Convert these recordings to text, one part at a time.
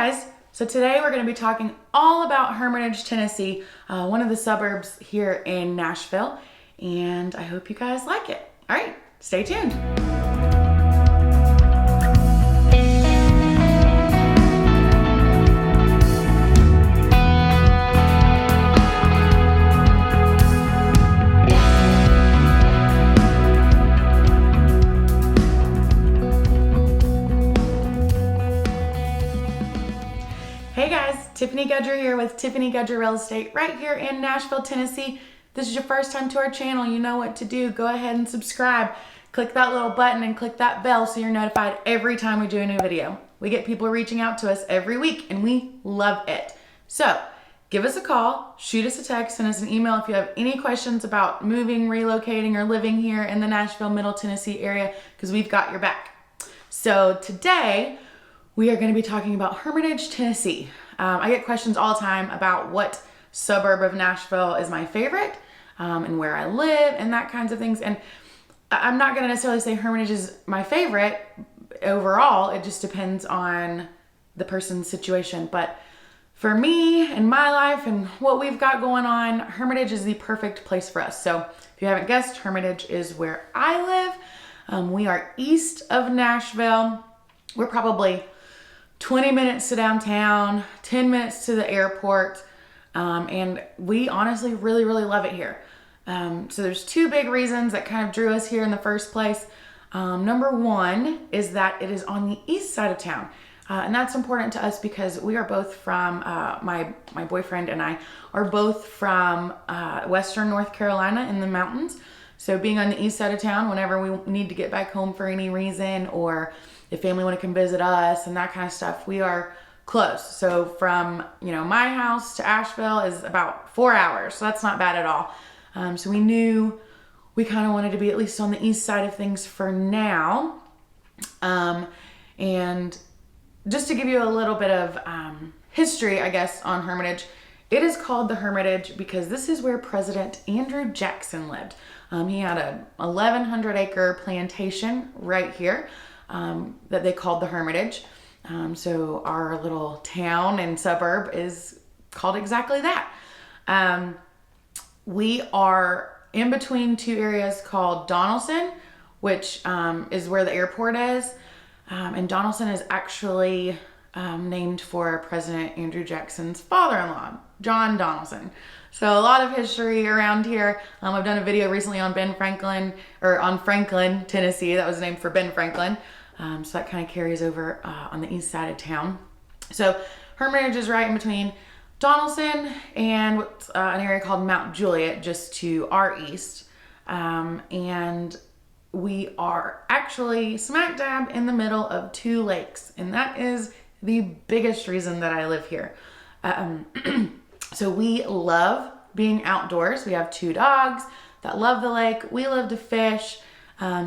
guys, so today we're going to be talking all about Hermitage, Tennessee, one of the suburbs here in Nashville, and I hope you guys like it. All right, stay tuned. Hey guys, Tiffany Gudger here with Tiffany Gudger Real Estate right here in Nashville, Tennessee. If this is your first time to our channel, you know what to do. Go ahead and subscribe. Click that little button and click that bell so you're notified every time we do a new video. We get people reaching out to us every week and we love it. So give us a call, shoot us a text, send us an email if you have any questions about moving, relocating, or living here in the Nashville, Middle Tennessee area, because we've got your back. So today, we are going to be talking about Hermitage, Tennessee. I get questions all the time about what suburb of Nashville is my favorite and where I live and that kinds of things. And I'm not going to necessarily say Hermitage is my favorite overall. It just depends on the person's situation. But for me and my life and what we've got going on, Hermitage is the perfect place for us. So if you haven't guessed, Hermitage is where I live. We are east of Nashville. We're probably 20 minutes to downtown, 10 minutes to the airport, and we honestly really love it here. So there's two big reasons that kind of drew us here in the first place. Number one is that it is on the east side of town, and that's important to us because we are both from, my boyfriend and I are both from Western North Carolina in the mountains. So being on the east side of town, whenever we need to get back home for any reason, or if family want to come visit us and that kind of stuff, we are close. So from, my house to Asheville is about 4 hours. So that's not bad at all. So we knew we kind of wanted to be at least on the east side of things for now. And just to give you a little bit of history, I guess, on Hermitage, it is called the Hermitage because this is where President Andrew Jackson lived. He had a 1,100 acre plantation right here that they called the Hermitage. So our little town and suburb is called exactly that. We are in between two areas called Donelson, which is where the airport is. And Donelson is actually named for President Andrew Jackson's father-in-law, John Donelson. So a lot of history around here. I've done a video recently on on Franklin, Tennessee. That was named for Ben Franklin. So that kind of carries over on the east side of town. So Hermitage is right in between Donelson and an area called Mount Juliet, just to our east. And we are actually smack dab in the middle of two lakes. And that is the biggest reason that I live here. So we love being outdoors. We have two dogs that love the lake. We love to fish.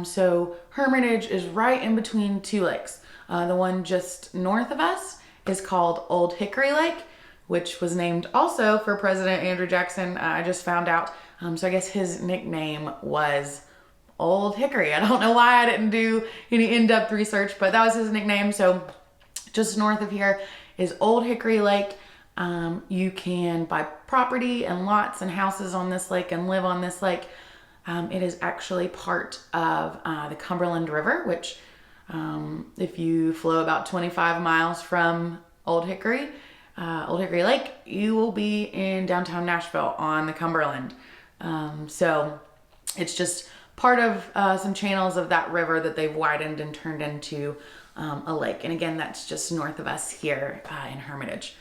So Hermitage is right in between two lakes. The one just north of us is called Old Hickory Lake, which was named also for President Andrew Jackson. I just found out. So I guess his nickname was Old Hickory. I don't know why I didn't do any in-depth research, but that was his nickname. So just north of here is Old Hickory Lake. You can buy property and lots and houses on this lake and live on this lake. It is actually part of the Cumberland River, which if you flow about 25 miles from Old Hickory Lake, you will be in downtown Nashville on the Cumberland. So it's just part of some channels of that river that they've widened and turned into a lake. And again, that's just north of us here in Hermitage.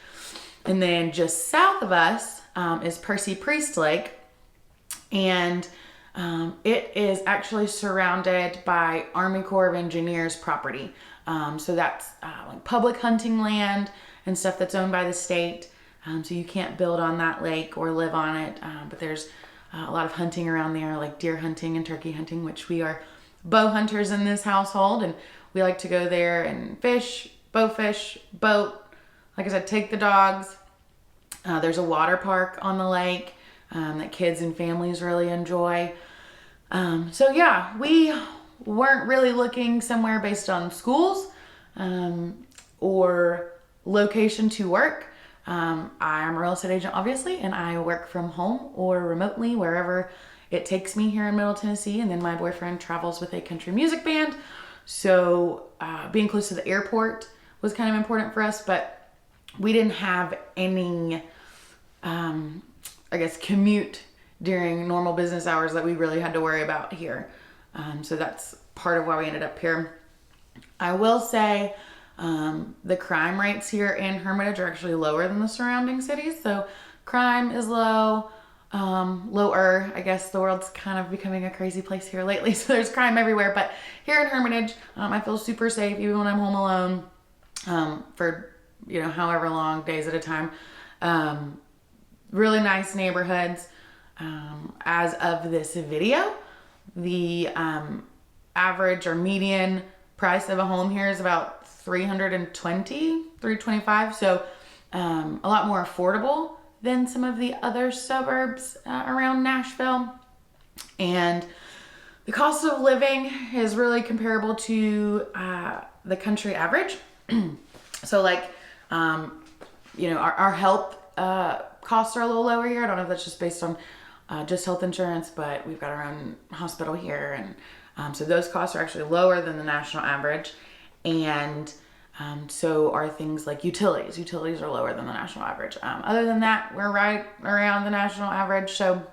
And then just south of us is Percy Priest Lake. And it is actually surrounded by Army Corps of Engineers property. So that's like public hunting land and stuff that's owned by the state. So you can't build on that lake or live on it. But there's a lot of hunting around there, like deer hunting and turkey hunting, which we are bow hunters in this household. And we like to go there and fish, boat. Like I said, take the dogs. There's a water park on the lake that kids and families really enjoy. So yeah, we weren't really looking somewhere based on schools or location to work. I am a real estate agent, obviously, and I work from home or remotely, wherever it takes me here in Middle Tennessee. And then my boyfriend travels with a country music band. So being close to the airport was kind of important for us, but we didn't have any, I guess, commute during normal business hours that we really had to worry about here. So that's part of why we ended up here. I will say the crime rates here in Hermitage are actually lower than the surrounding cities. So crime is low, lower. I guess the world's kind of becoming a crazy place here lately. So there's crime everywhere. But here in Hermitage, I feel super safe even when I'm home alone for, however long, days at a time. Really nice neighborhoods. As of this video, the average or median price of a home here is about $325. So a lot more affordable than some of the other suburbs around Nashville. And the cost of living is really comparable to the country average. So like, our health costs are a little lower here. I don't know if that's just based on just health insurance, but we've got our own hospital here. And so those costs are actually lower than the national average. And so are things like utilities. Utilities are lower than the national average. Other than that, we're right around the national average. So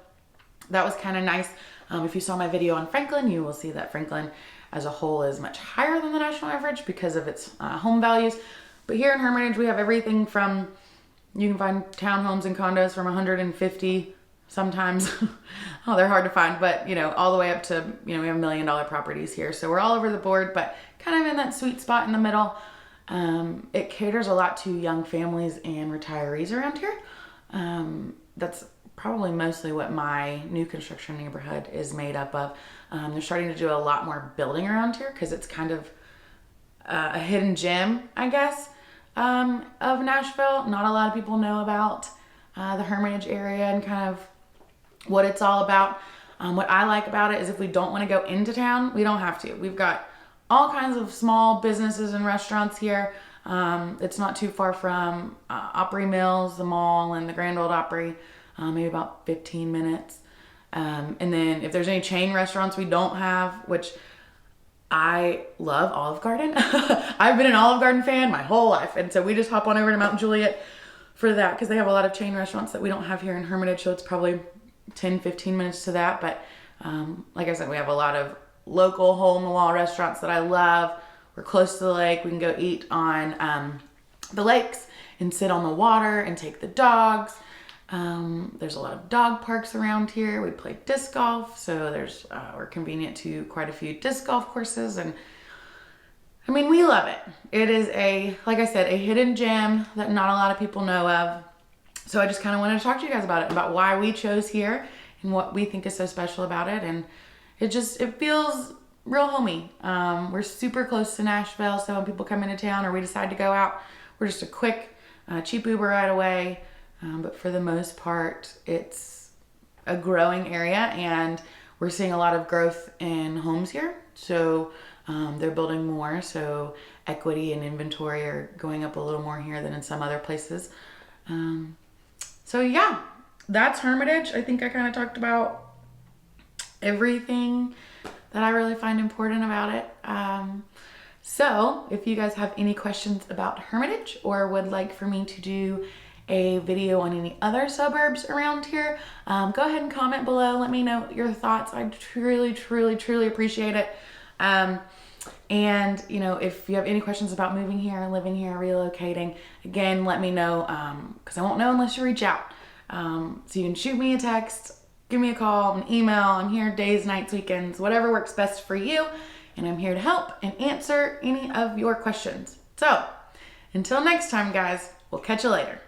that was kind of nice. If you saw my video on Franklin, you will see that Franklin as a whole is much higher than the national average because of its home values. But here in Hermitage, we have everything from, you can find townhomes and condos from 150 sometimes. Oh, they're hard to find, but all the way up to, we have $1 million properties here. So we're all over the board, but kind of in that sweet spot in the middle. It caters a lot to young families and retirees around here. That's probably mostly what my new construction neighborhood is made up of. They're starting to do a lot more building around here because it's kind of a hidden gem, I guess, of Nashville. Not a lot of people know about the Hermitage area and kind of what it's all about. What I like about it is if we don't want to go into town, we don't have to. We've got all kinds of small businesses and restaurants here. It's not too far from Opry Mills, the mall, and the Grand Ole Opry, maybe about 15 minutes. And then if there's any chain restaurants we don't have, which I love Olive Garden. I've been an Olive Garden fan my whole life. And so we just hop on over to Mount Juliet for that because they have a lot of chain restaurants that we don't have here in Hermitage. So it's probably 10, 15 minutes to that. But like I said, we have a lot of local hole-in-the-wall restaurants that I love. We're close to the lake. We can go eat on the lakes and sit on the water and take the dogs. There's a lot of dog parks around here. We play disc golf, so we're convenient to quite a few disc golf courses, and I mean, we love it. It is like I said, a hidden gem that not a lot of people know of. So I just kind of wanted to talk to you guys about it, about why we chose here and what we think is so special about it. And it feels real homey. We're super close to Nashville, so when people come into town or we decide to go out, we're just a quick, cheap Uber ride away. But for the most part, it's a growing area, and we're seeing a lot of growth in homes here. So they're building more, so equity and inventory are going up a little more here than in some other places. So yeah, that's Hermitage. I think I kind of talked about everything that I really find important about it. So if you guys have any questions about Hermitage or would like for me to do a video on any other suburbs around here, go ahead and comment below. Let me know your thoughts. I truly, truly, truly appreciate it. And if you have any questions about moving here, living here, relocating, again, let me know, because I won't know unless you reach out. So you can shoot me a text, give me a call, an email. I'm here days, nights, weekends, whatever works best for you. And I'm here to help and answer any of your questions. So until next time, guys, we'll catch you later.